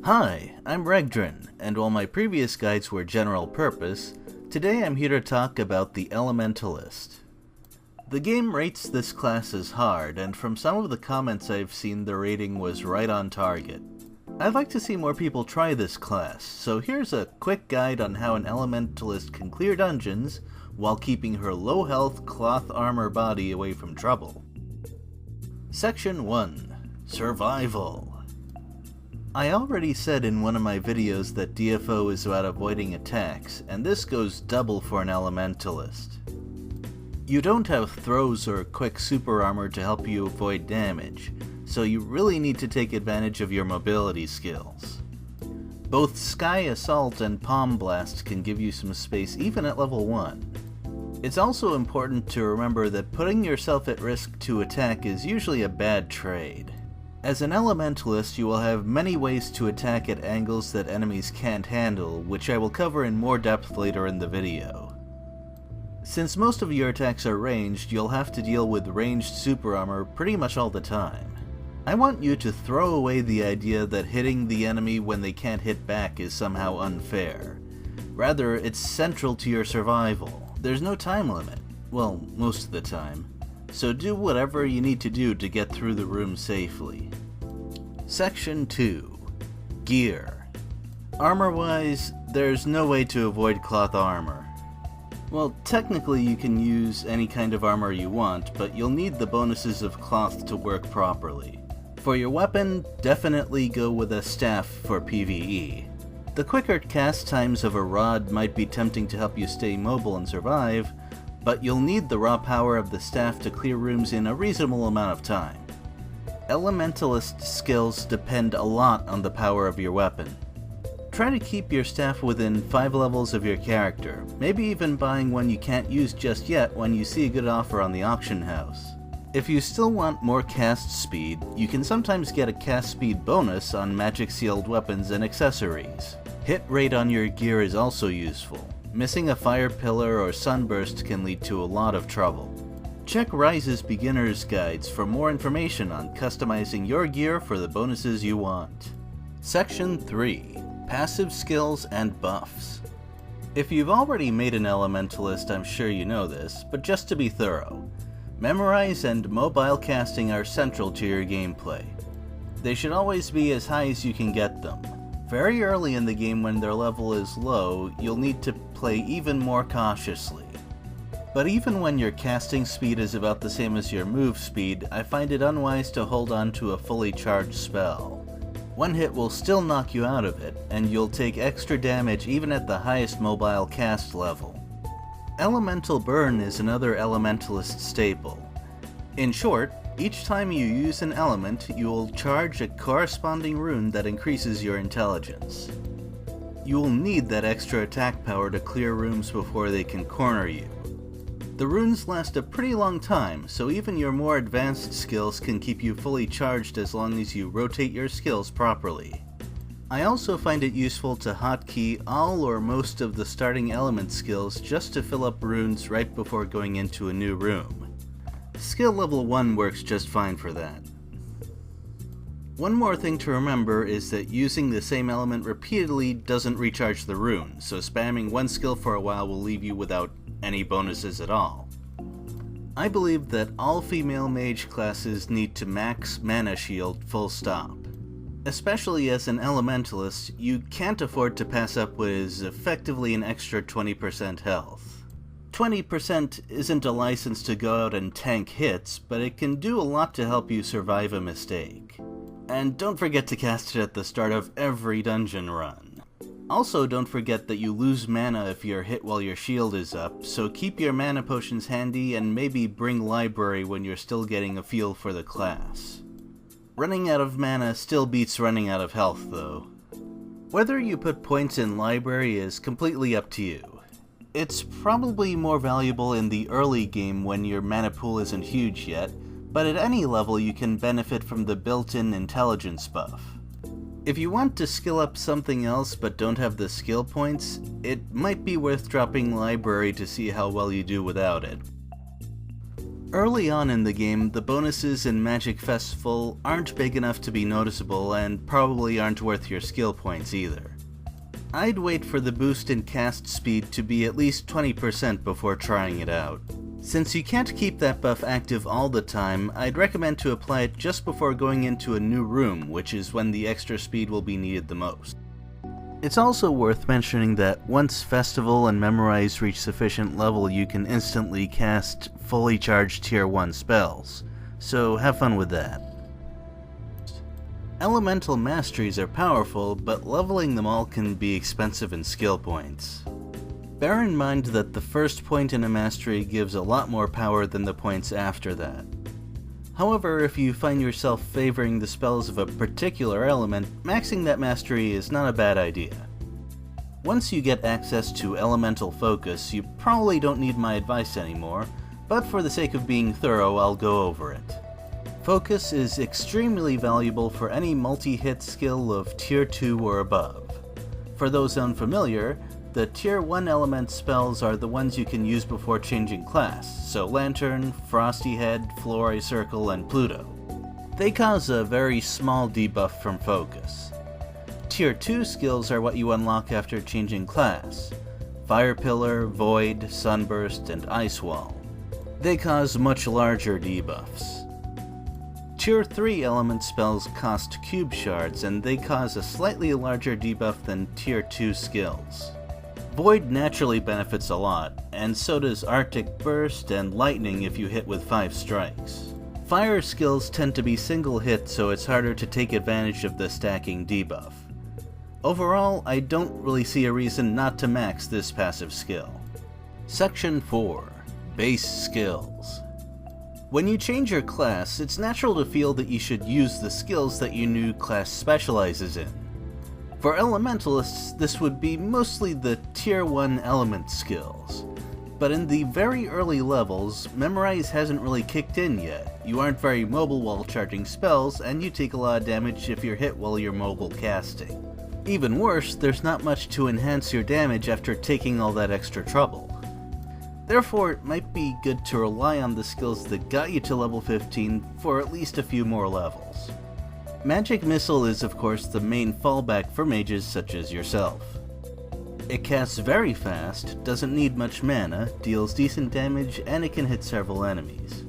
Hi, I'm Regdren, and while my previous guides were general purpose, today I'm here to talk about the Elementalist. The game rates this class as hard, and from some of the comments I've seen the rating was right on target. I'd like to see more people try this class, so here's a quick guide on how an Elementalist can clear dungeons while keeping her low health cloth armor body away from trouble. Section 1. Survival. I already said in one of my videos that DFO is about avoiding attacks, and this goes double for an Elementalist. You don't have throws or quick super armor to help you avoid damage, so you really need to take advantage of your mobility skills. Both Sky Assault and Palm Blast can give you some space even at level 1. It's also important to remember that putting yourself at risk to attack is usually a bad trade. As an Elementalist, you will have many ways to attack at angles that enemies can't handle, which I will cover in more depth later in the video. Since most of your attacks are ranged, you'll have to deal with ranged super armor pretty much all the time. I want you to throw away the idea that hitting the enemy when they can't hit back is somehow unfair. Rather, it's central to your survival. There's no time limit. Well, most of the time. So do whatever you need to do to get through the room safely. Section 2. Gear. Armor-wise, there's no way to avoid cloth armor. Well, technically you can use any kind of armor you want, but you'll need the bonuses of cloth to work properly. For your weapon, definitely go with a staff for PvE. The quicker cast times of a rod might be tempting to help you stay mobile and survive, but you'll need the raw power of the staff to clear rooms in a reasonable amount of time. Elementalist skills depend a lot on the power of your weapon. Try to keep your staff within 5 levels of your character, maybe even buying one you can't use just yet when you see a good offer on the auction house. If you still want more cast speed, you can sometimes get a cast speed bonus on magic sealed weapons and accessories. Hit rate on your gear is also useful. Missing a fire pillar or sunburst can lead to a lot of trouble. Check Rise's beginner's guides for more information on customizing your gear for the bonuses you want. Section 3. Passive skills and buffs. If you've already made an Elementalist, I'm sure you know this, but just to be thorough, memorize and mobile casting are central to your gameplay. They should always be as high as you can get them. Very early in the game when their level is low, you'll need to play even more cautiously. But even when your casting speed is about the same as your move speed, I find it unwise to hold on to a fully charged spell. One hit will still knock you out of it, and you'll take extra damage even at the highest mobile cast level. Elemental Burn is another Elementalist staple. In short, each time you use an element, you will charge a corresponding rune that increases your intelligence. You will need that extra attack power to clear rooms before they can corner you. The runes last a pretty long time, so even your more advanced skills can keep you fully charged as long as you rotate your skills properly. I also find it useful to hotkey all or most of the starting element skills just to fill up runes right before going into a new room. Skill level 1 works just fine for that. One more thing to remember is that using the same element repeatedly doesn't recharge the rune, so spamming one skill for a while will leave you without any bonuses at all. I believe that all female mage classes need to max mana shield full stop. Especially as an Elementalist, you can't afford to pass up what is effectively an extra 20% health. 20% isn't a license to go out and tank hits, but it can do a lot to help you survive a mistake. And don't forget to cast it at the start of every dungeon run. Also, don't forget that you lose mana if you're hit while your shield is up, so keep your mana potions handy and maybe bring library when you're still getting a feel for the class. Running out of mana still beats running out of health though. Whether you put points in library is completely up to you. It's probably more valuable in the early game when your mana pool isn't huge yet, but at any level you can benefit from the built-in intelligence buff. If you want to skill up something else but don't have the skill points, it might be worth dropping library to see how well you do without it. Early on in the game, the bonuses in Magic Festival aren't big enough to be noticeable and probably aren't worth your skill points either. I'd wait for the boost in cast speed to be at least 20% before trying it out. Since you can't keep that buff active all the time, I'd recommend to apply it just before going into a new room, which is when the extra speed will be needed the most. It's also worth mentioning that once Festival and Memorize reach sufficient level, you can instantly cast fully charged Tier 1 spells, so have fun with that. Elemental masteries are powerful, but leveling them all can be expensive in skill points. Bear in mind that the first point in a mastery gives a lot more power than the points after that. However, if you find yourself favoring the spells of a particular element, maxing that mastery is not a bad idea. Once you get access to Elemental Focus, you probably don't need my advice anymore, but for the sake of being thorough, I'll go over it. Focus is extremely valuable for any multi-hit skill of Tier 2 or above. For those unfamiliar, the Tier 1 element spells are the ones you can use before changing class, so Lantern, Frosty Head, Floor Circle, and Pluto. They cause a very small debuff from Focus. Tier 2 skills are what you unlock after changing class. Fire Pillar, Void, Sunburst, and Icewall. They cause much larger debuffs. Tier 3 element spells cost cube shards, and they cause a slightly larger debuff than Tier 2 skills. Void naturally benefits a lot, and so does Arctic Burst and Lightning if you hit with 5 strikes. Fire skills tend to be single hit, so it's harder to take advantage of the stacking debuff. Overall, I don't really see a reason not to max this passive skill. Section 4. Base Skills. When you change your class, it's natural to feel that you should use the skills that your new class specializes in. For Elementalists, this would be mostly the Tier 1 element skills. But in the very early levels, Memorize hasn't really kicked in yet. You aren't very mobile while charging spells, and you take a lot of damage if you're hit while you're mobile casting. Even worse, there's not much to enhance your damage after taking all that extra trouble. Therefore, it might be good to rely on the skills that got you to level 15 for at least a few more levels. Magic Missile is of course the main fallback for mages such as yourself. It casts very fast, doesn't need much mana, deals decent damage, and it can hit several enemies.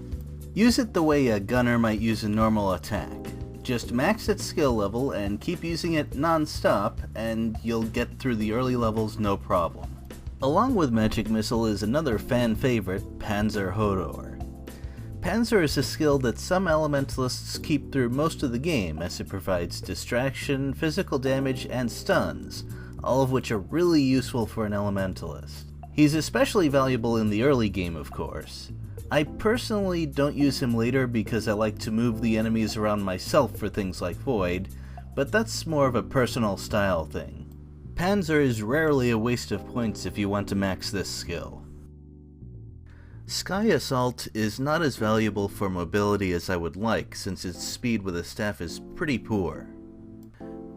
Use it the way a gunner might use a normal attack. Just max its skill level and keep using it non-stop, and you'll get through the early levels no problem. Along with Magic Missile is another fan favorite, Panzer Hodor. Panzer is a skill that some Elementalists keep through most of the game, as it provides distraction, physical damage, and stuns, all of which are really useful for an Elementalist. He's especially valuable in the early game, of course. I personally don't use him later because I like to move the enemies around myself for things like Void, but that's more of a personal style thing. Panzer is rarely a waste of points if you want to max this skill. Sky Assault is not as valuable for mobility as I would like, since its speed with a staff is pretty poor.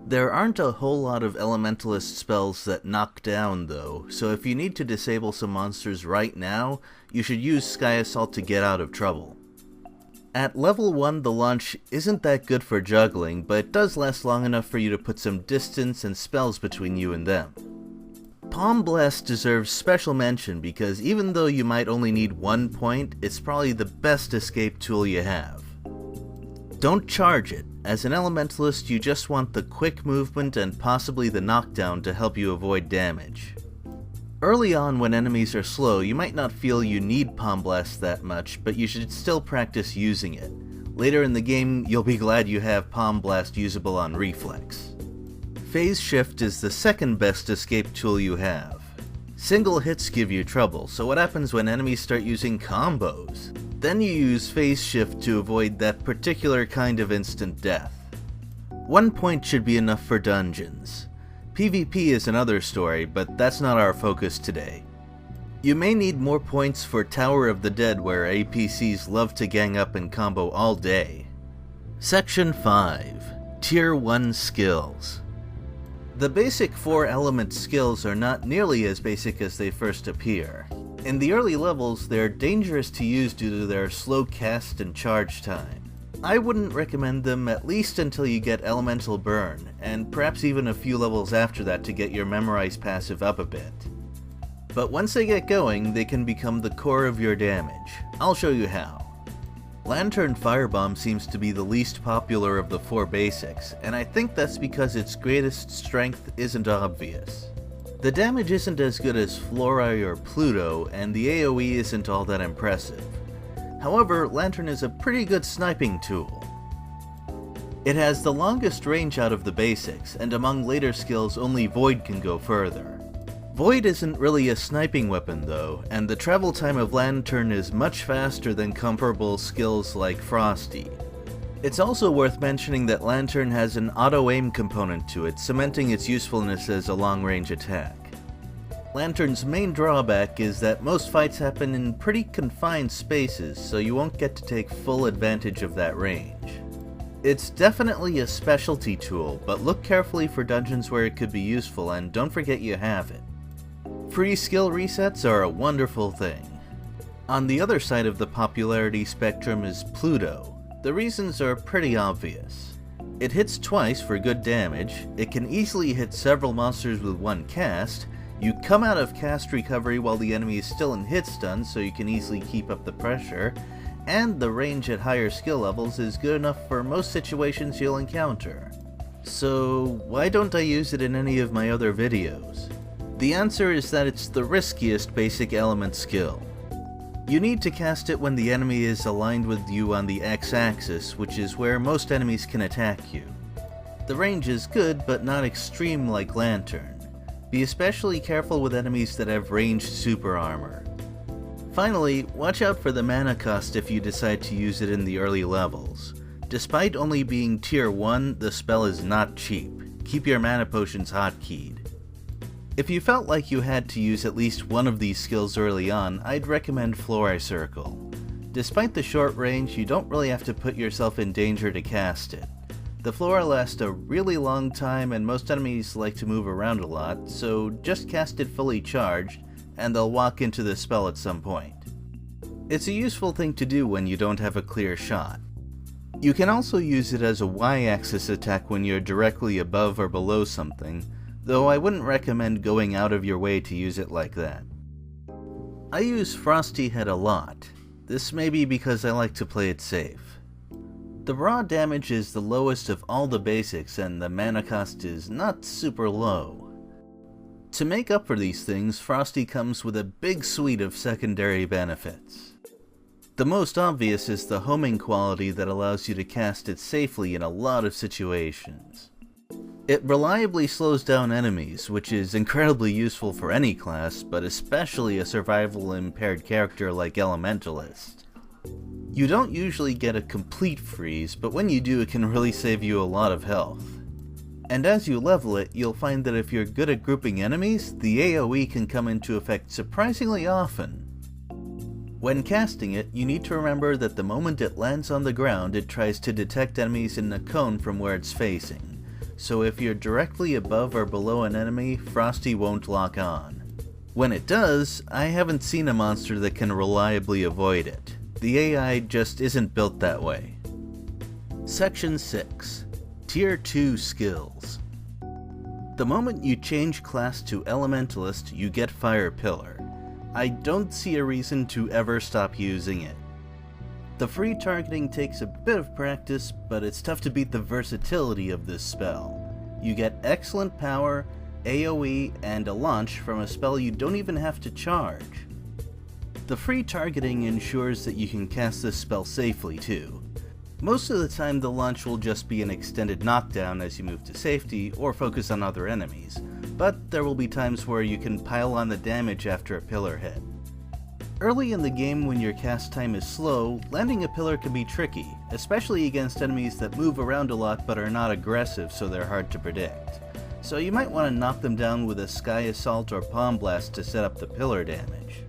There aren't a whole lot of Elementalist spells that knock down though, so if you need to disable some monsters right now, you should use Sky Assault to get out of trouble. At level 1 the launch isn't that good for juggling, but it does last long enough for you to put some distance and spells between you and them. Palm Blast deserves special mention because even though you might only need 1 point, it's probably the best escape tool you have. Don't charge it. As an Elementalist, you just want the quick movement and possibly the knockdown to help you avoid damage. Early on when enemies are slow, you might not feel you need Palm Blast that much, but you should still practice using it. Later in the game, you'll be glad you have Palm Blast usable on Reflex. Phase Shift is the second best escape tool you have. Single hits give you trouble, so what happens when enemies start using combos? Then you use Phase Shift to avoid that particular kind of instant death. 1 point should be enough for dungeons. PvP is another story, but that's not our focus today. You may need more points for Tower of the Dead, where APCs love to gang up and combo all day. Section 5. Tier 1 Skills. The basic 4 element skills are not nearly as basic as they first appear. In the early levels, they're dangerous to use due to their slow cast and charge time. I wouldn't recommend them at least until you get Elemental Burn, and perhaps even a few levels after that to get your Memorize passive up a bit. But once they get going, they can become the core of your damage. I'll show you how. Lantern Firebomb seems to be the least popular of the 4 basics, and I think that's because its greatest strength isn't obvious. The damage isn't as good as Flori or Pluto, and the AoE isn't all that impressive. However, Lantern is a pretty good sniping tool. It has the longest range out of the basics, and among later skills only Void can go further. Void isn't really a sniping weapon though, and the travel time of Lantern is much faster than comparable skills like Frosty. It's also worth mentioning that Lantern has an auto-aim component to it, cementing its usefulness as a long-range attack. Lantern's main drawback is that most fights happen in pretty confined spaces, so you won't get to take full advantage of that range. It's definitely a specialty tool, but look carefully for dungeons where it could be useful and don't forget you have it. Free skill resets are a wonderful thing. On the other side of the popularity spectrum is Pluto. The reasons are pretty obvious. It hits twice for good damage, it can easily hit several monsters with one cast, you come out of cast recovery while the enemy is still in hit stun so you can easily keep up the pressure, and the range at higher skill levels is good enough for most situations you'll encounter. So why don't I use it in any of my other videos? The answer is that it's the riskiest basic element skill. You need to cast it when the enemy is aligned with you on the X-axis, which is where most enemies can attack you. The range is good, but not extreme like Lantern. Be especially careful with enemies that have ranged super armor. Finally, watch out for the mana cost if you decide to use it in the early levels. Despite only being tier 1, the spell is not cheap. Keep your mana potions hotkeyed. If you felt like you had to use at least one of these skills early on, I'd recommend Flori Circle. Despite the short range, you don't really have to put yourself in danger to cast it. The Flora lasts a really long time and most enemies like to move around a lot, so just cast it fully charged, and they'll walk into the spell at some point. It's a useful thing to do when you don't have a clear shot. You can also use it as a Y-axis attack when you're directly above or below something, though I wouldn't recommend going out of your way to use it like that. I use Frosty Head a lot. This may be because I like to play it safe. The raw damage is the lowest of all the basics and the mana cost is not super low. To make up for these things, Frosty comes with a big suite of secondary benefits. The most obvious is the homing quality that allows you to cast it safely in a lot of situations. It reliably slows down enemies, which is incredibly useful for any class, but especially a survival impaired character like Elementalist. You don't usually get a complete freeze, but when you do it can really save you a lot of health. And as you level it, you'll find that if you're good at grouping enemies, the AoE can come into effect surprisingly often. When casting it, you need to remember that the moment it lands on the ground, it tries to detect enemies in a cone from where it's facing. So if you're directly above or below an enemy, Frosty won't lock on. When it does, I haven't seen a monster that can reliably avoid it. The AI just isn't built that way. Section 6. Tier 2 Skills. The moment you change class to Elementalist, you get Fire Pillar. I don't see a reason to ever stop using it. The free targeting takes a bit of practice, but it's tough to beat the versatility of this spell. You get excellent power, AoE, and a launch from a spell you don't even have to charge. The free targeting ensures that you can cast this spell safely too. Most of the time the launch will just be an extended knockdown as you move to safety or focus on other enemies, but there will be times where you can pile on the damage after a pillar hit. Early in the game when your cast time is slow, landing a pillar can be tricky, especially against enemies that move around a lot but are not aggressive so they're hard to predict. So you might want to knock them down with a Sky Assault or Palm Blast to set up the pillar damage.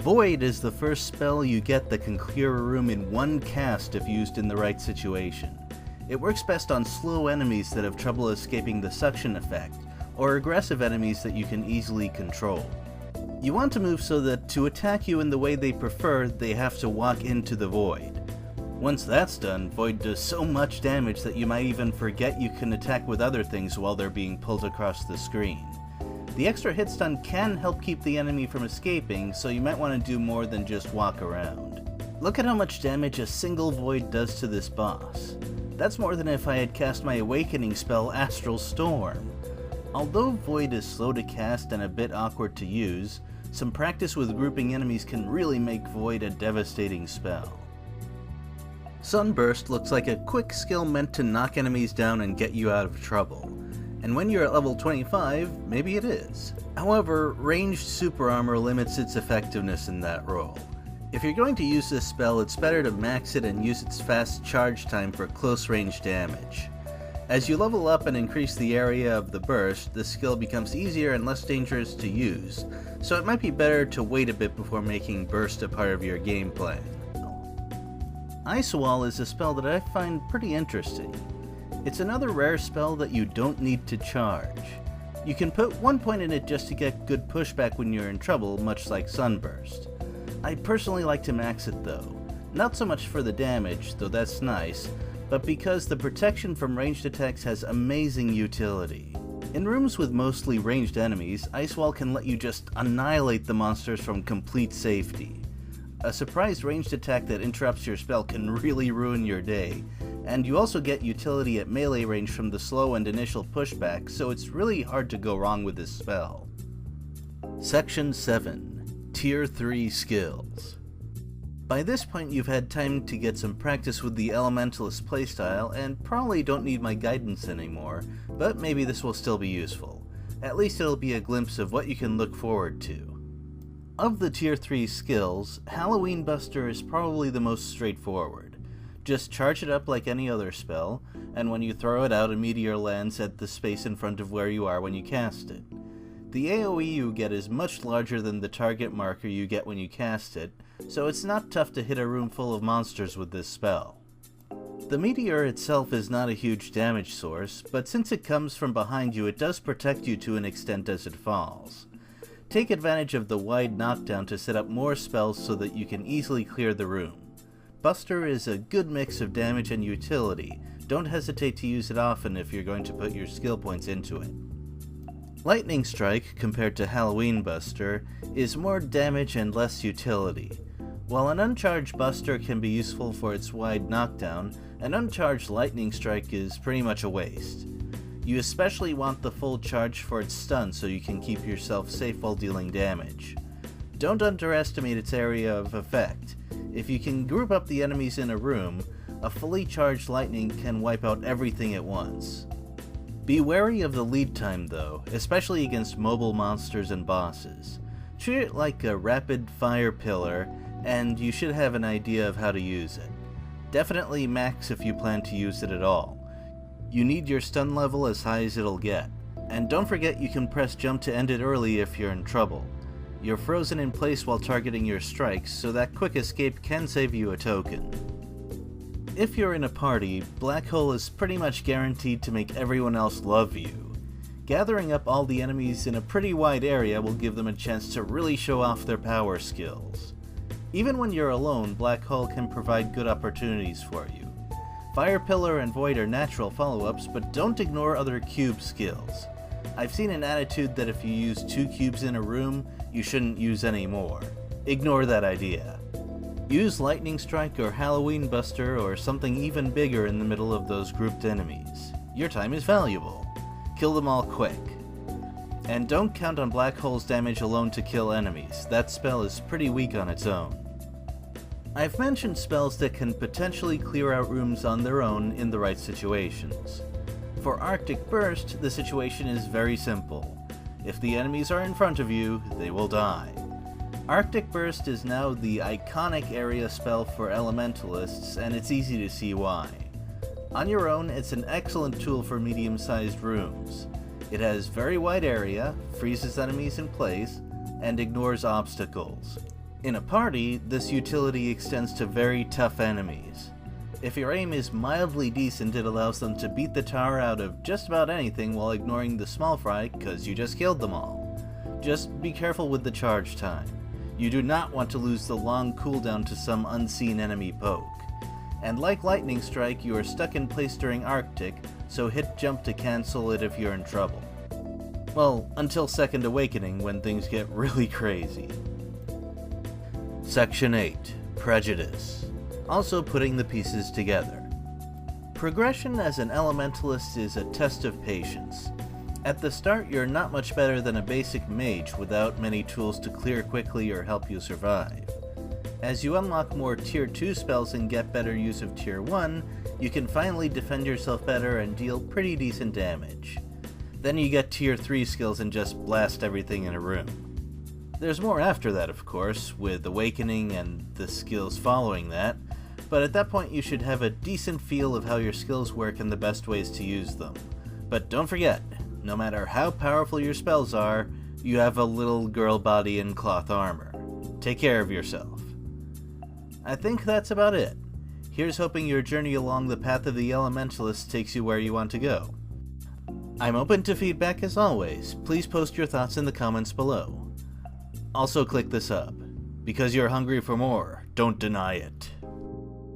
Void is the first spell you get that can clear a room in one cast if used in the right situation. It works best on slow enemies that have trouble escaping the suction effect, or aggressive enemies that you can easily control. You want to move so that to attack you in the way they prefer, they have to walk into the void. Once that's done, Void does so much damage that you might even forget you can attack with other things while they're being pulled across the screen. The extra hit stun can help keep the enemy from escaping, so you might want to do more than just walk around. Look at how much damage a single Void does to this boss. That's more than if I had cast my awakening spell Astral Storm. Although Void is slow to cast and a bit awkward to use, some practice with grouping enemies can really make Void a devastating spell. Sunburst looks like a quick skill meant to knock enemies down and get you out of trouble. And when you're at level 25, maybe it is. However, ranged super armor limits its effectiveness in that role. If you're going to use this spell, it's better to max it and use its fast charge time for close range damage. As you level up and increase the area of the burst, the skill becomes easier and less dangerous to use, so it might be better to wait a bit before making burst a part of your game plan. Icewall is a spell that I find pretty interesting. It's another rare spell that you don't need to charge. You can put 1 point in it just to get good pushback when you're in trouble, much like Sunburst. I personally like to max it though. Not so much for the damage, though that's nice, but because the protection from ranged attacks has amazing utility. In rooms with mostly ranged enemies, Icewall can let you just annihilate the monsters from complete safety. A surprise ranged attack that interrupts your spell can really ruin your day, and you also get utility at melee range from the slow and initial pushback, so it's really hard to go wrong with this spell. Section 7. Tier 3 Skills. By this point you've had time to get some practice with the Elementalist playstyle and probably don't need my guidance anymore, but maybe this will still be useful. At least it'll be a glimpse of what you can look forward to. Of the Tier 3 skills, Halloween Buster is probably the most straightforward. Just charge it up like any other spell, and when you throw it out a meteor lands at the space in front of where you are when you cast it. The AoE you get is much larger than the target marker you get when you cast it, so it's not tough to hit a room full of monsters with this spell. The meteor itself is not a huge damage source, but since it comes from behind you it does protect you to an extent as it falls. Take advantage of the wide knockdown to set up more spells so that you can easily clear the room. Buster is a good mix of damage and utility. Don't hesitate to use it often if you're going to put your skill points into it. Lightning Strike, compared to Halloween Buster, is more damage and less utility. While an uncharged Buster can be useful for its wide knockdown, an uncharged Lightning Strike is pretty much a waste. You especially want the full charge for its stun so you can keep yourself safe while dealing damage. Don't underestimate its area of effect. If you can group up the enemies in a room, a fully charged lightning can wipe out everything at once. Be wary of the lead time though, especially against mobile monsters and bosses. Treat it like a rapid fire pillar, and you should have an idea of how to use it. Definitely max if you plan to use it at all. You need your stun level as high as it'll get. And don't forget you can press jump to end it early if you're in trouble. You're frozen in place while targeting your strikes, so that quick escape can save you a token. If you're in a party, Black Hole is pretty much guaranteed to make everyone else love you. Gathering up all the enemies in a pretty wide area will give them a chance to really show off their power skills. Even when you're alone, Black Hole can provide good opportunities for you. Fire Pillar and Void are natural follow-ups, but don't ignore other cube skills. I've seen an attitude that if you use 2 cubes in a room, you shouldn't use any more. Ignore that idea. Use Lightning Strike or Halloween Buster or something even bigger in the middle of those grouped enemies. Your time is valuable. Kill them all quick. And don't count on Black Hole's damage alone to kill enemies. That spell is pretty weak on its own. I've mentioned spells that can potentially clear out rooms on their own in the right situations. For Arctic Burst, the situation is very simple. If the enemies are in front of you, they will die. Arctic Burst is now the iconic area spell for Elementalists, and it's easy to see why. On your own, it's an excellent tool for medium-sized rooms. It has very wide area, freezes enemies in place, and ignores obstacles. In a party, this utility extends to very tough enemies. If your aim is mildly decent, it allows them to beat the tower out of just about anything while ignoring the small fry because you just killed them all. Just be careful with the charge time. You do not want to lose the long cooldown to some unseen enemy poke. And like Lightning Strike, you are stuck in place during Arctic, so hit jump to cancel it if you're in trouble. Well, until Second Awakening, when things get really crazy. Section 8. Prejudice. Also putting the pieces together. Progression as an Elementalist is a test of patience. At the start, you're not much better than a basic mage without many tools to clear quickly or help you survive. As you unlock more Tier 2 spells and get better use of Tier 1, you can finally defend yourself better and deal pretty decent damage. Then you get Tier 3 skills and just blast everything in a room. There's more after that, of course, with Awakening and the skills following that, but at that point you should have a decent feel of how your skills work and the best ways to use them. But don't forget, no matter how powerful your spells are, you have a little girl body in cloth armor. Take care of yourself. I think that's about it. Here's hoping your journey along the path of the Elementalist takes you where you want to go. I'm open to feedback as always. Please post your thoughts in the comments below. Also click this up. Because you're hungry for more, don't deny it.